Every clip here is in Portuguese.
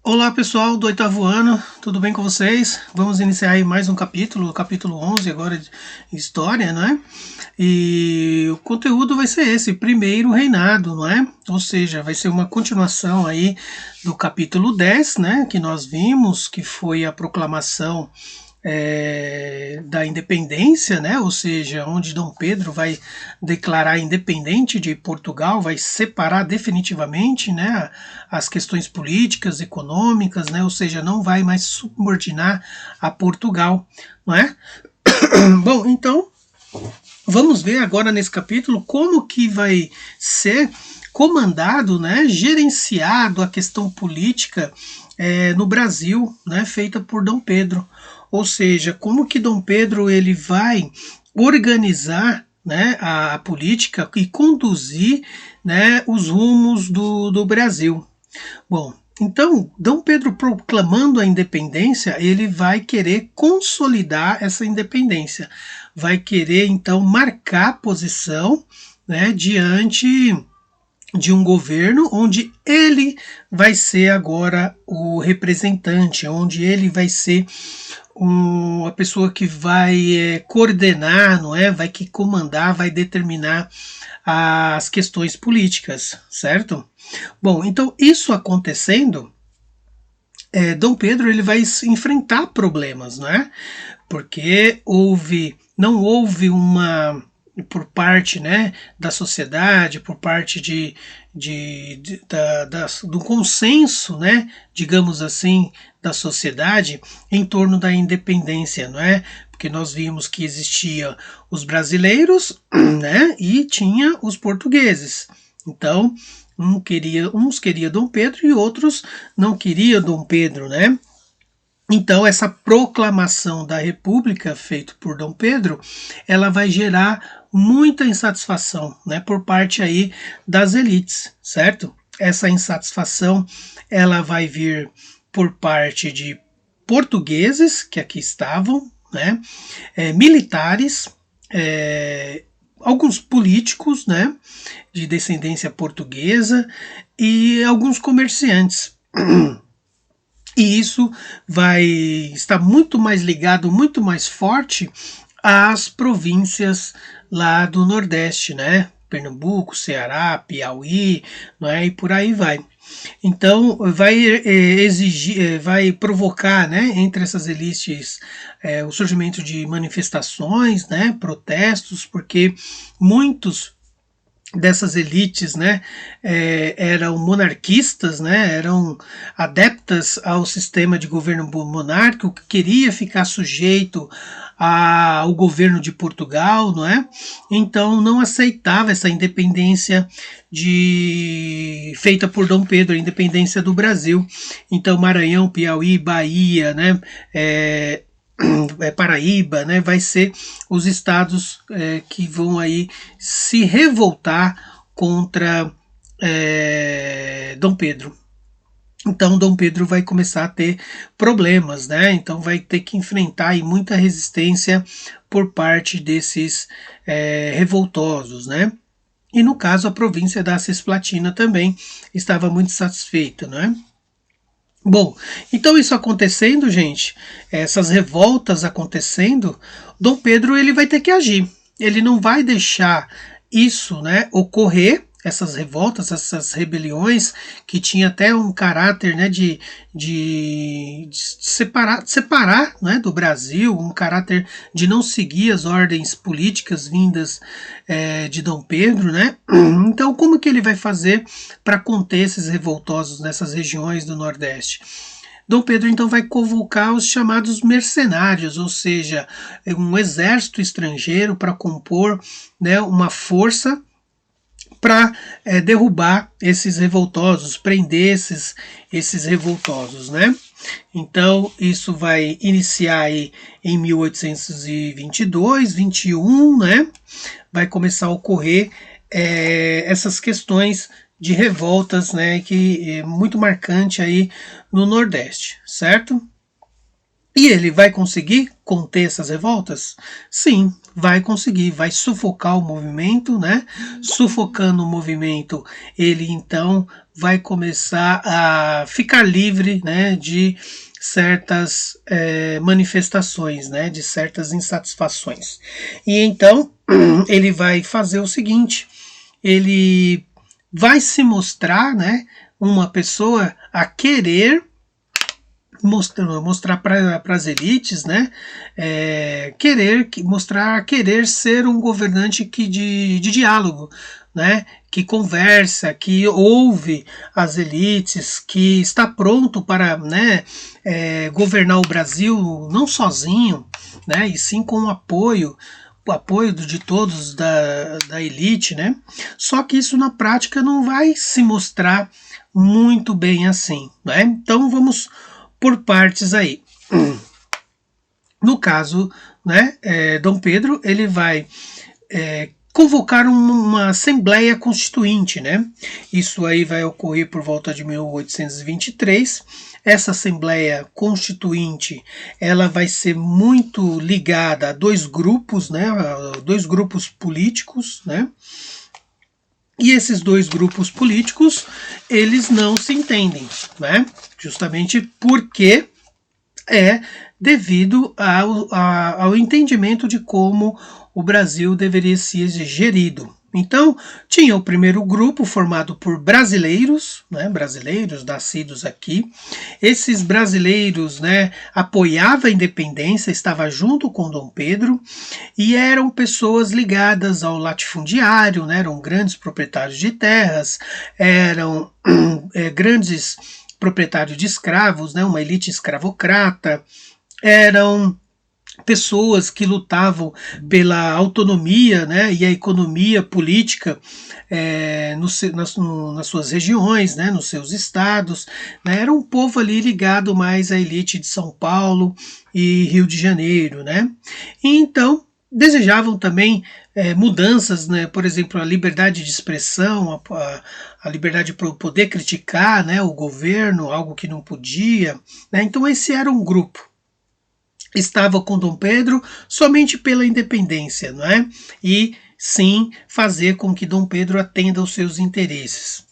Olá pessoal do oitavo ano, tudo bem com vocês? Vamos iniciar aí mais um capítulo, o capítulo 11 agora de História, não é? E o conteúdo vai ser esse, Primeiro Reinado, não é? Ou seja, vai ser uma continuação aí do capítulo 10, né? Que nós vimos, que foi a proclamação da independência, né? Ou seja, onde Dom Pedro vai declarar independente de Portugal, vai separar definitivamente, né, as questões políticas, econômicas, né? Ou seja, não vai mais subordinar a Portugal, não é? Bom, então vamos ver agora nesse capítulo como que vai ser comandado, né, gerenciado a questão política no Brasil, né, feita por Dom Pedro. Ou seja, como que Dom Pedro ele vai organizar, né, a política e conduzir, né, os rumos do Brasil. Bom, então, Dom Pedro proclamando a independência, ele vai querer consolidar essa independência, vai querer então marcar posição, né, diante de um governo onde ele vai ser agora o representante, onde ele vai ser a pessoa que vai coordenar, não é? Vai que comandar, vai determinar as questões políticas, certo? Bom, então isso acontecendo, Dom Pedro ele vai enfrentar problemas, não é? Porque não houve uma por parte, né, da sociedade, por parte do consenso, né, digamos assim, da sociedade em torno da independência, não é? Porque nós vimos que existia os brasileiros, né, e tinha os portugueses. Então, uns queriam Dom Pedro e outros não queriam Dom Pedro, né? Então, essa proclamação da República feita por Dom Pedro, ela vai gerar muita insatisfação, né, por parte aí das elites, certo? Essa insatisfação, ela vai vir por parte de portugueses que aqui estavam, né, militares, alguns políticos, né, de descendência portuguesa e alguns comerciantes. E isso vai estar muito mais ligado, muito mais forte às províncias lá do Nordeste, né? Pernambuco, Ceará, Piauí, não é? E por aí vai. Então vai exigir, vai provocar, né, entre essas elites o surgimento de manifestações, né, protestos, porque muitos dessas elites, né, eram monarquistas, né, eram adeptas ao sistema de governo monárquico, que queria ficar sujeito ao governo de Portugal, não é? Então não aceitava essa independência feita por Dom Pedro, a independência do Brasil. Então Maranhão, Piauí, Bahia, né, Paraíba, né, vai ser os estados que vão aí se revoltar contra Dom Pedro. Então Dom Pedro vai começar a ter problemas, né? Então vai ter que enfrentar aí muita resistência por parte desses revoltosos, né? E no caso a província da Cisplatina também estava muito satisfeita, né? Bom, então isso acontecendo, gente, essas revoltas acontecendo, Dom Pedro ele vai ter que agir. Ele não vai deixar isso, né, ocorrer, essas revoltas, essas rebeliões, que tinha até um caráter, né, de separar, né, do Brasil, um caráter de não seguir as ordens políticas vindas de Dom Pedro, né? Então, como que ele vai fazer para conter esses revoltosos nessas regiões do Nordeste? Dom Pedro então vai convocar os chamados mercenários, ou seja, um exército estrangeiro para compor, né, uma força para derrubar esses revoltosos, prender esses revoltosos, né? Então isso vai iniciar aí em 1822, 21, né? Vai começar a ocorrer essas questões de revoltas, né? Que é muito marcante aí no Nordeste, certo? E ele vai conseguir conter essas revoltas? Sim, vai conseguir, vai sufocar o movimento, né? Sufocando o movimento, ele então vai começar a ficar livre, né, de certas manifestações, né, de certas insatisfações. E então ele vai fazer o seguinte: ele vai se mostrar, né, uma pessoa a querer mostrar para as elites, né, querer ser um governante de diálogo, né, que conversa, que ouve as elites, que está pronto para, né, governar o Brasil não sozinho, né, e sim com o apoio de todos da elite, né? Só que isso na prática não vai se mostrar muito bem assim, né? Então vamos por partes aí. No caso, né, Dom Pedro ele vai convocar uma Assembleia Constituinte, né? Isso aí vai ocorrer por volta de 1823. Essa Assembleia Constituinte ela vai ser muito ligada a dois grupos, né? Dois grupos políticos, né? E esses dois grupos políticos eles não se entendem, né? Justamente porque devido ao entendimento de como o Brasil deveria ser gerido. Então, tinha o primeiro grupo formado por brasileiros, né, brasileiros nascidos aqui. Esses brasileiros, né, apoiavam a independência, estava junto com Dom Pedro e eram pessoas ligadas ao latifundiário, né, eram grandes proprietários de terras, eram grandes proprietários de escravos, né, uma elite escravocrata, eram pessoas que lutavam pela autonomia, né, e a economia política nas suas regiões, né, nos seus estados, né, era um povo ali ligado mais à elite de São Paulo e Rio de Janeiro, né, e então desejavam também mudanças, né, por exemplo, a liberdade de expressão, a liberdade para poder criticar, né, o governo, algo que não podia, né, então esse era um grupo. Estava com Dom Pedro somente pela independência, não é? E sim fazer com que Dom Pedro atenda aos seus interesses.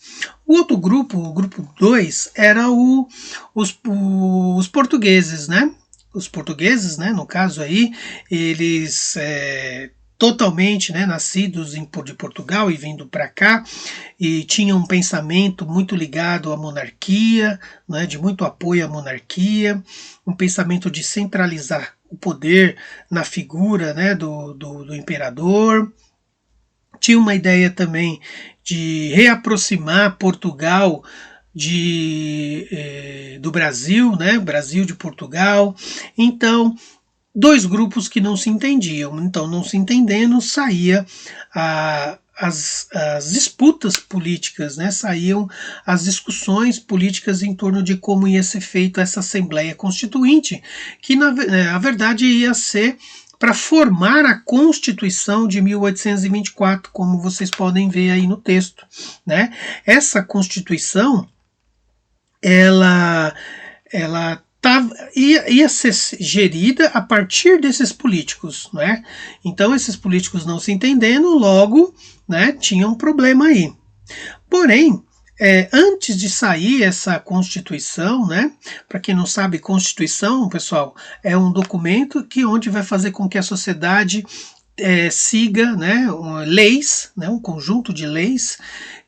O outro grupo, o grupo 2, era os portugueses, né? Os portugueses, né? No caso aí, eles totalmente, né, nascidos de Portugal e vindo para cá, e tinham um pensamento muito ligado à monarquia, né, de muito apoio à monarquia, um pensamento de centralizar o poder na figura, né, do imperador. Tinha uma ideia também de reaproximar Portugal do Brasil, né, Brasil de Portugal. Então, dois grupos que não se entendiam. Então, não se entendendo, saía as disputas políticas, né? Saíam as discussões políticas em torno de como ia ser feita essa Assembleia Constituinte, que na verdade ia ser para formar a Constituição de 1824, como vocês podem ver aí no texto, né? Essa Constituição, ela ia ser gerida a partir desses políticos, né? Então esses políticos não se entendendo, logo, né, tinha um problema aí. Porém, antes de sair essa Constituição, né? Para quem não sabe, Constituição, pessoal, é um documento onde vai fazer com que a sociedade siga, né, leis, né, um conjunto de leis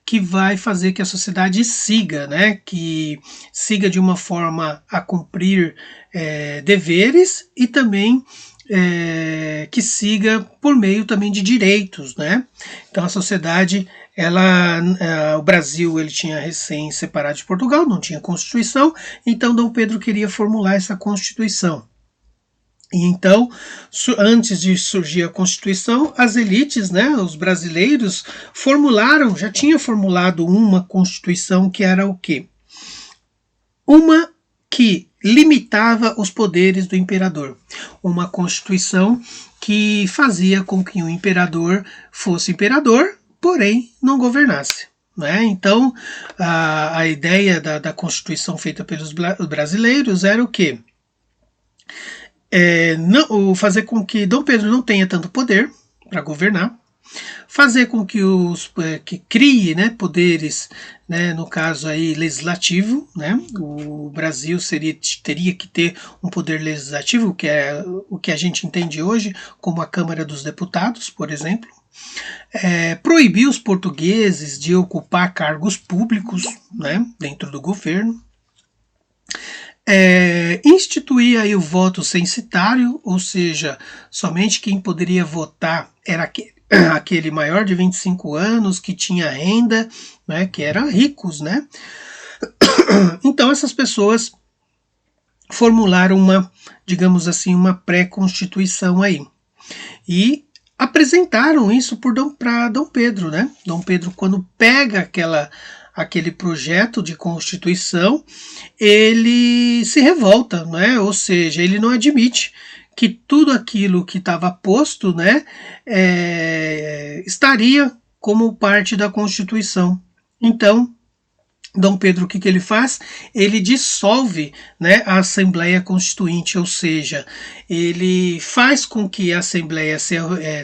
que vai fazer que a sociedade siga, né, que siga de uma forma a cumprir deveres e também que siga por meio também de direitos, né? Então a sociedade, o Brasil ele tinha recém separado de Portugal, não tinha Constituição, então Dom Pedro queria formular essa Constituição. E então, antes de surgir a Constituição, as elites, né, os brasileiros, já tinham formulado uma Constituição que era o quê? Uma que limitava os poderes do imperador. Uma Constituição que fazia com que o imperador fosse imperador, porém não governasse. Né? Então, a ideia da Constituição feita pelos brasileiros era o quê? Fazer com que Dom Pedro não tenha tanto poder para governar, fazer com que que crie, né, poderes né, no caso aí legislativo, né, o Brasil teria que ter um poder legislativo, que é o que a gente entende hoje como a Câmara dos Deputados, por exemplo. Proibir os portugueses de ocupar cargos públicos, né, dentro do governo. Instituir aí o voto censitário, ou seja, somente quem poderia votar era aquele maior de 25 anos, que tinha renda, né, que eram ricos, né? Então essas pessoas formularam uma, digamos assim, uma pré-constituição aí. E apresentaram isso para Dom Pedro, né? Dom Pedro, quando pega aquele projeto de constituição, ele se revolta, né? Ou seja, ele não admite que tudo aquilo que estava posto, né, estaria como parte da Constituição. Então, Dom Pedro, o que ele faz? Ele dissolve, né, a Assembleia Constituinte, ou seja, ele faz com que a Assembleia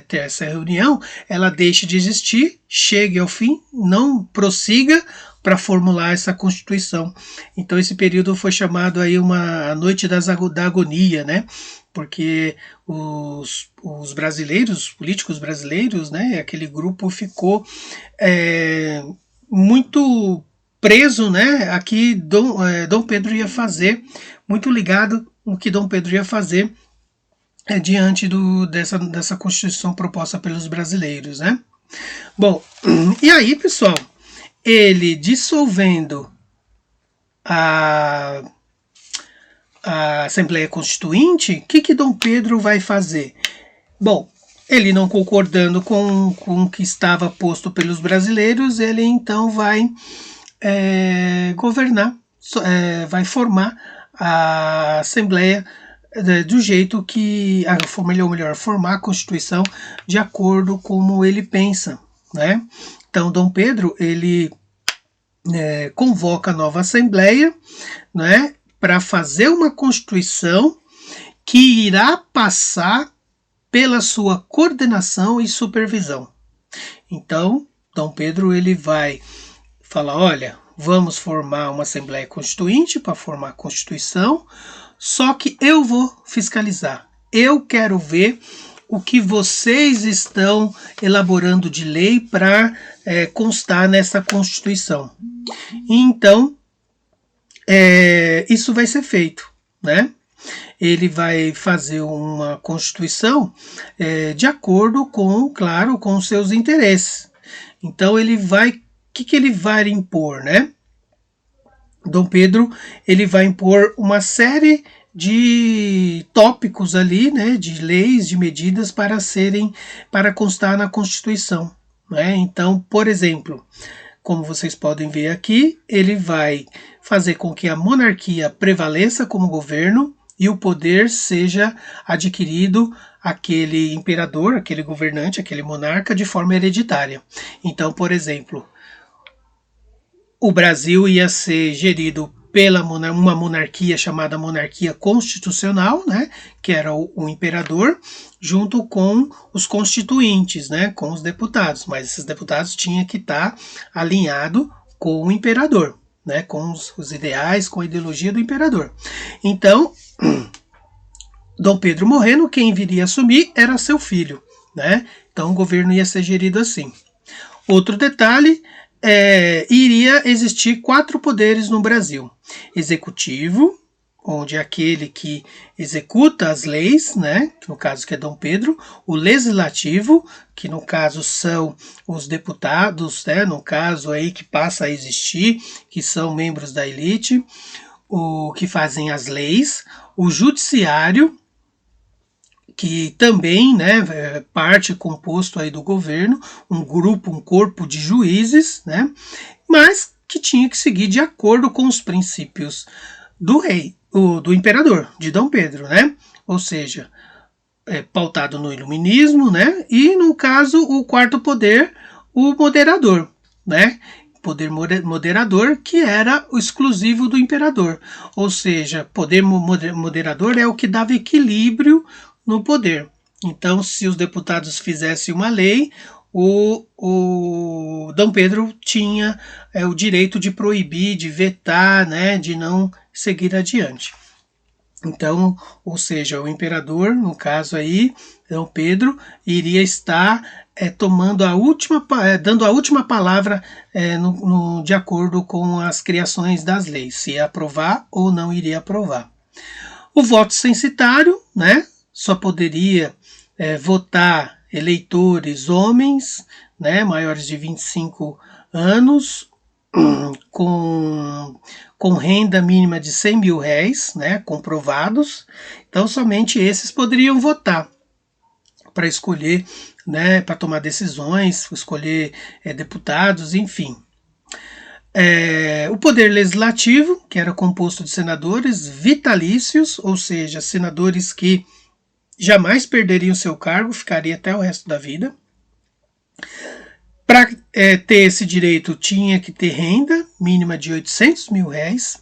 ter essa reunião, ela deixe de existir, chegue ao fim, não prossiga para formular essa Constituição. Então esse período foi chamado aí a Noite da Agonia, né? Porque os brasileiros, os políticos brasileiros, né, aquele grupo ficou muito preso, né, aqui Dom Pedro ia fazer, muito ligado no que Dom Pedro ia fazer diante dessa Constituição proposta pelos brasileiros, né. Bom, e aí, pessoal, ele dissolvendo a Assembleia Constituinte, o que Dom Pedro vai fazer? Bom, ele não concordando com o que estava posto pelos brasileiros, ele então vai governar, vai formar a Assembleia do jeito que, formar a Constituição de acordo como ele pensa, né? Então, Dom Pedro, ele convoca a nova Assembleia, né, para fazer uma Constituição que irá passar pela sua coordenação e supervisão. Então, Dom Pedro ele vai falar, olha, vamos formar uma Assembleia Constituinte para formar a Constituição, só que eu vou fiscalizar. Eu quero ver o que vocês estão elaborando de lei para constar nessa Constituição. Então, isso vai ser feito, né? Ele vai fazer uma Constituição de acordo com, claro, com os seus interesses. Então, ele vai, o que ele vai impor, né? Dom Pedro, ele vai impor uma série de tópicos ali, né, de leis, de medidas para constar na Constituição, né? Então, por exemplo, como vocês podem ver aqui, ele vai fazer com que a monarquia prevaleça como governo e o poder seja adquirido aquele imperador, aquele governante, aquele monarca de forma hereditária. Então, por exemplo, o Brasil ia ser gerido pela uma monarquia chamada monarquia constitucional, né, que era o imperador, junto com os constituintes, né, com os deputados, mas esses deputados tinham que estar alinhado com o imperador, né, com os ideais, com a ideologia do imperador. Então, Dom Pedro morrendo, quem viria assumir era seu filho, né? Então o governo ia ser gerido assim. Outro detalhe, iria existir 4 poderes no Brasil. Executivo, onde é aquele que executa as leis, né, que no caso que é Dom Pedro. O legislativo, que no caso são os deputados, né, no caso aí que passa a existir, que são membros da elite, o que fazem as leis. O judiciário, que também, né, parte composto aí do governo, um grupo, um corpo de juízes, né, mas que tinha que seguir de acordo com os princípios do rei, do imperador, de Dom Pedro, né, ou seja, pautado no iluminismo, né, e no caso o quarto poder, o moderador, né, poder moderador que era o exclusivo do imperador, ou seja, poder moderador é o que dava equilíbrio no poder. Então, se os deputados fizessem uma lei, o Dom Pedro tinha o direito de proibir, de vetar, né, de não seguir adiante. Então, ou seja, o imperador, no caso aí, Dom Pedro, iria estar tomando dando a última palavra de acordo com as criações das leis, se ia aprovar ou não iria aprovar. O voto censitário, né, só poderia votar eleitores homens, né, maiores de 25 anos, com renda mínima de 100 mil réis, né, comprovados. Então, somente esses poderiam votar para escolher, né, para tomar decisões, escolher deputados, enfim. O poder legislativo, que era composto de senadores vitalícios, ou seja, senadores que jamais perderiam seu cargo, ficaria até o resto da vida. Para ter esse direito, tinha que ter renda mínima de 800 mil réis,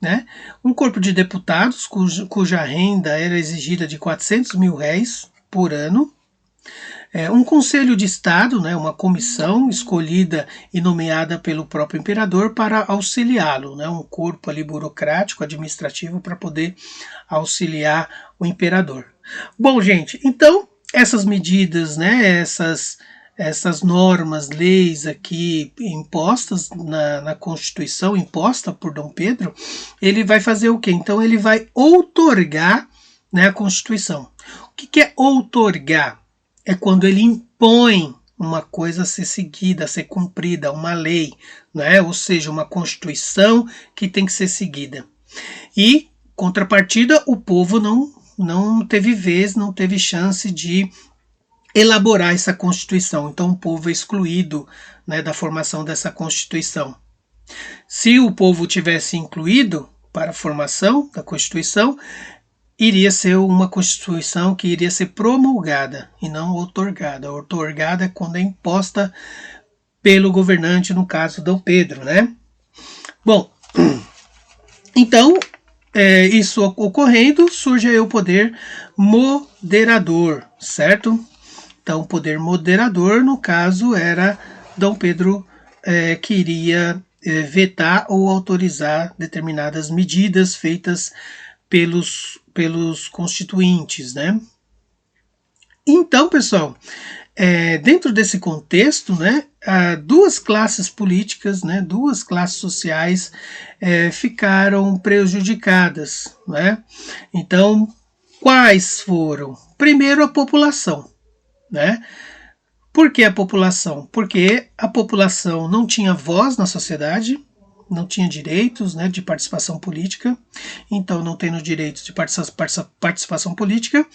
né? Um corpo de deputados cuja renda era exigida de 400 mil réis por ano. Um conselho de Estado, né, uma comissão escolhida e nomeada pelo próprio imperador para auxiliá-lo, né, um corpo ali burocrático, administrativo, para poder auxiliar o imperador. Bom, gente, então essas medidas, né, essas normas, leis aqui impostas na Constituição, imposta por Dom Pedro, ele vai fazer o quê? Então ele vai outorgar, né, a Constituição. O que é outorgar? É quando ele impõe uma coisa a ser seguida, a ser cumprida, uma lei, né? Ou seja, uma Constituição que tem que ser seguida. E, contrapartida, o povo não teve vez, não teve chance de elaborar essa Constituição. Então, o povo é excluído, né, da formação dessa Constituição. Se o povo tivesse incluído para a formação da Constituição, iria ser uma Constituição que iria ser promulgada e não outorgada. Outorgada é quando é imposta pelo governante, no caso Dom Pedro, né? Bom, então, isso ocorrendo, surge aí o poder moderador, certo? Então, o poder moderador, no caso, era Dom Pedro que iria vetar ou autorizar determinadas medidas feitas pelos constituintes, né? Então, pessoal, dentro desse contexto, né, duas classes políticas, né, duas classes sociais ficaram prejudicadas, né? Então, quais foram? Primeiro, a população, né? Por que a população? Porque a população não tinha voz na sociedade, não tinha direitos, né, de participação política, então não tendo direitos de participação política,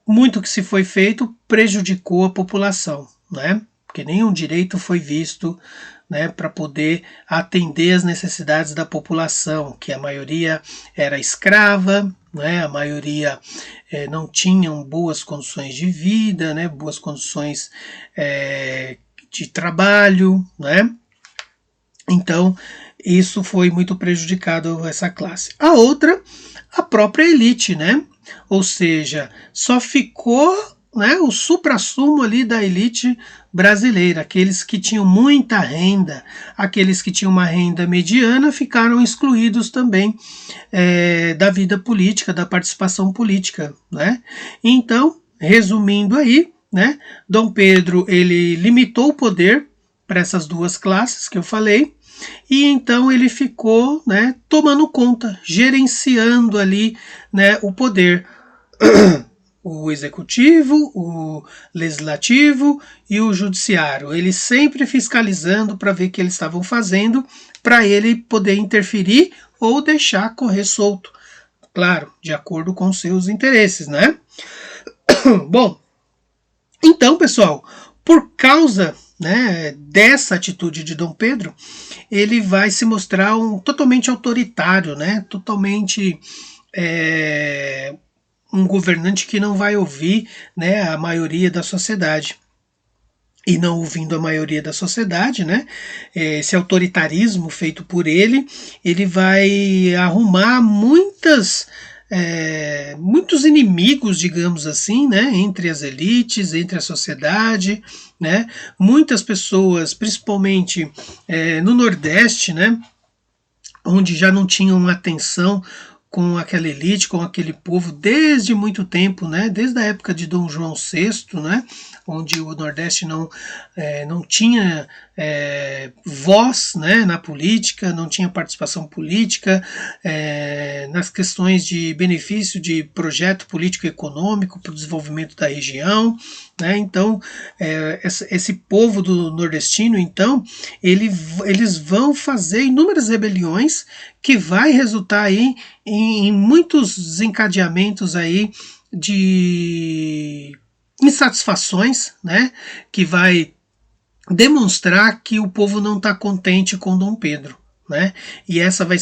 muito que se foi feito prejudicou a população, né, porque nenhum direito foi visto, né, para poder atender as necessidades da população, que a maioria era escrava, né, a maioria não tinham boas condições de vida, né, boas condições de trabalho, né. Então, isso foi muito prejudicado essa classe. A outra, a própria elite, né? Ou seja, só ficou, né, o suprassumo ali da elite brasileira. Aqueles que tinham muita renda, aqueles que tinham uma renda mediana ficaram excluídos também da vida política, da participação política, né? Então, resumindo aí, né, Dom Pedro ele limitou o poder para essas duas classes que eu falei, e então ele ficou, né, tomando conta, gerenciando ali, né, o poder, o executivo, o legislativo e o judiciário. Ele sempre fiscalizando para ver o que eles estavam fazendo, para ele poder interferir ou deixar correr solto, claro, de acordo com seus interesses, né? Bom, então, pessoal, por causa, né, dessa atitude de Dom Pedro, ele vai se mostrar totalmente autoritário, né, totalmente um governante que não vai ouvir, né, a maioria da sociedade. E não ouvindo a maioria da sociedade, né, esse autoritarismo feito por ele vai arrumar muitas muitos inimigos, digamos assim, né, entre as elites, entre a sociedade, né, muitas pessoas, principalmente no Nordeste, né, onde já não tinham uma atenção com aquela elite, com aquele povo desde muito tempo, né? Desde a época de Dom João VI, né? Onde o Nordeste não tinha voz, né? Na política, não tinha participação política, nas questões de benefício de projeto político-econômico para o desenvolvimento da região, né? Então, esse povo do nordestino, então, eles vão fazer inúmeras rebeliões que vai resultar aí em muitos desencadeamentos aí de insatisfações, né? Que vai demonstrar que o povo não está contente com Dom Pedro. Né? E esse vai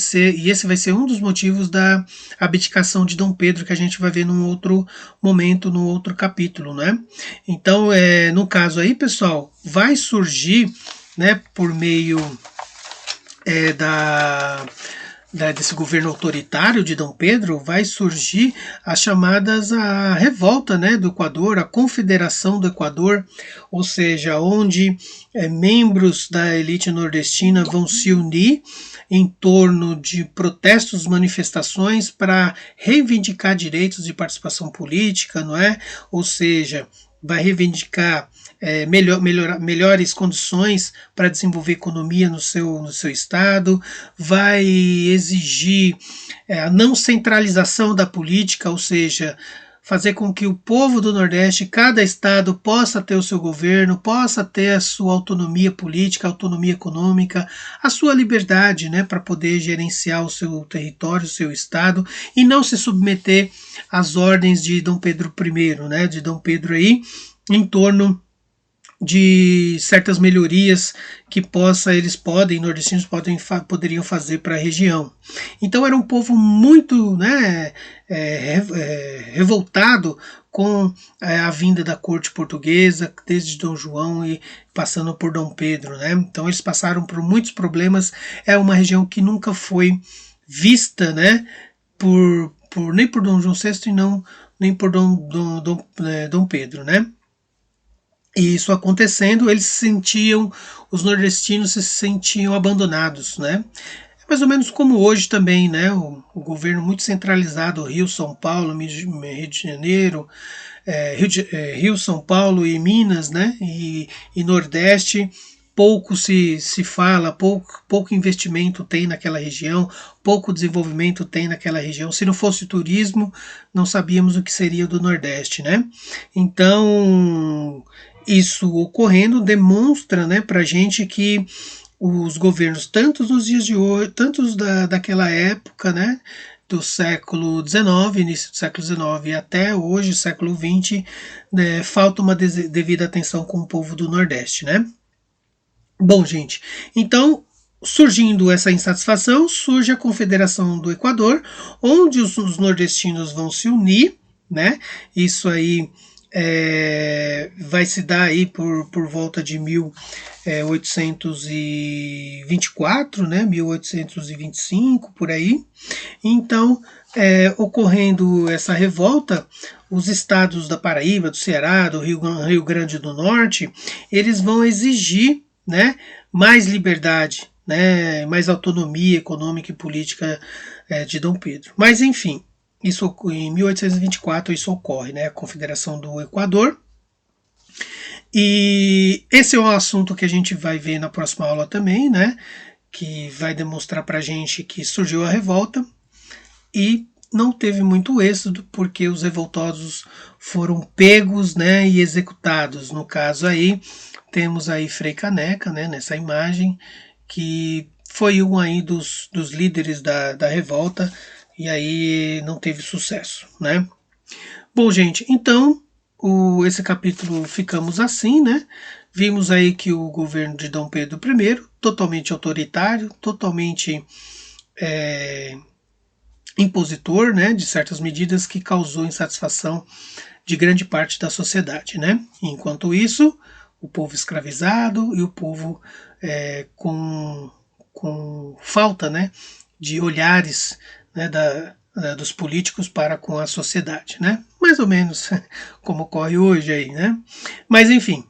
ser um dos motivos da abdicação de Dom Pedro, que a gente vai ver num outro momento, num outro capítulo. Né? Então, no caso aí, pessoal, vai surgir, né, por meio desse governo autoritário de Dom Pedro, vai surgir as chamadas a revolta, né, do Equador, a Confederação do Equador, ou seja, onde membros da elite nordestina vão se unir em torno de protestos, manifestações para reivindicar direitos de participação política, não é? Ou seja, vai reivindicar melhores condições para desenvolver economia no seu estado, vai exigir a não centralização da política, ou seja, fazer com que o povo do Nordeste, cada estado, possa ter o seu governo, possa ter a sua autonomia política, autonomia econômica, a sua liberdade, né, para poder gerenciar o seu território, o seu estado, e não se submeter às ordens de Dom Pedro I, né, de Dom Pedro aí, em torno de certas melhorias que nordestinos poderiam fazer para a região. Então era um povo muito, né, revoltado com a vinda da corte portuguesa, desde Dom João e passando por Dom Pedro. Né? Então eles passaram por muitos problemas, é uma região que nunca foi vista, né, nem por Dom João VI e nem por Dom Pedro. Né? E isso acontecendo, os nordestinos se sentiam abandonados, né? É mais ou menos como hoje também, né? O governo muito centralizado, Rio, São Paulo, Rio de Janeiro, Rio, São Paulo e Minas, né? E Nordeste, pouco se fala, pouco investimento tem naquela região, pouco desenvolvimento tem naquela região. Se não fosse turismo, não sabíamos o que seria do Nordeste, né? Então, isso ocorrendo demonstra, né, para a gente que os governos, tanto nos dias de hoje, tanto daquela época, né, do século XIX, início do século XIX até hoje, século XX, né, falta uma devida atenção com o povo do Nordeste, né? Bom, gente, então, surgindo essa insatisfação, surge a Confederação do Equador, onde os nordestinos vão se unir, né? Isso aí vai se dar aí por volta de 1824, né, 1825, por aí. Então, ocorrendo essa revolta, os estados da Paraíba, do Ceará, do Rio Grande do Norte, eles vão exigir, né, mais liberdade, né, mais autonomia econômica e política de Dom Pedro. Mas, enfim, isso em 1824 isso ocorre, né, a Confederação do Equador. E esse é um assunto que a gente vai ver na próxima aula também, né, que vai demonstrar para a gente que surgiu a revolta e não teve muito êxito porque os revoltosos foram pegos, né, e executados. No caso aí, temos aí Frei Caneca, né, nessa imagem, que foi um aí dos líderes da revolta, e aí não teve sucesso, né? Bom, gente, então esse capítulo ficamos assim, né? Vimos aí que o governo de Dom Pedro I, totalmente autoritário, totalmente impositor, né, de certas medidas que causou insatisfação de grande parte da sociedade, né? Enquanto isso, o povo escravizado e o povo com falta, né, de olhares, né, dos políticos para com a sociedade, né? Mais ou menos como ocorre hoje aí, né? Mas enfim,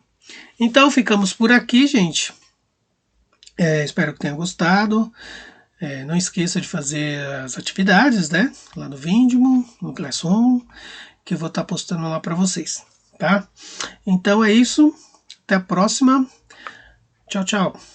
então ficamos por aqui, gente. Espero que tenham gostado. Não esqueça de fazer as atividades, né? Lá no Vindimo, no Classroom, que eu vou estar postando lá para vocês, tá? Então é isso. Até a próxima. Tchau, tchau.